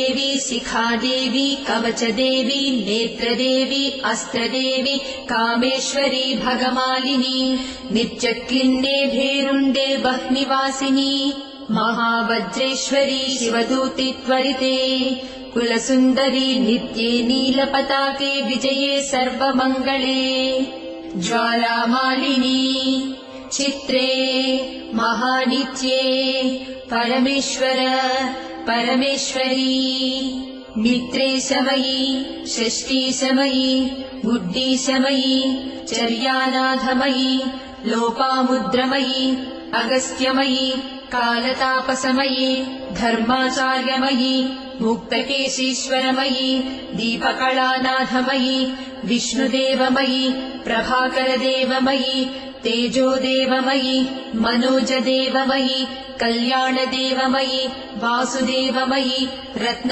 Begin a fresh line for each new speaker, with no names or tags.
देवी शिखादेवी कवचदेवी नेत्रदेवी अस्त्रदेवी कामेश्वरी भगमालिनी नित्यक्लिन्ने भेरुण्डे बह्निवासिनी महावज्रेश्वरी शिवदूति त्वरिते कुलसुन्दरी नित्ये नीलपताके विजये सर्वमङ्गले ज्वालामालिनी चित्रे महानित्ये परमेश्वर परमेश्वरी मित्रेशमयी षष्ठीशमयी बुद्धीशमयी चर्यानाथमयी लोपामुद्रमयी अगस्त्यमयी कालतापसमयी धर्माचार्यमयी मुक्तकेशीश्वरमयी दीपकलानाथमयी विष्णुदेवमयी प्रभाकरदेवमयी तेजोदेवमयी मनोजदेवमयी कल्याणदेवमयी वासुदेवमयी रत्न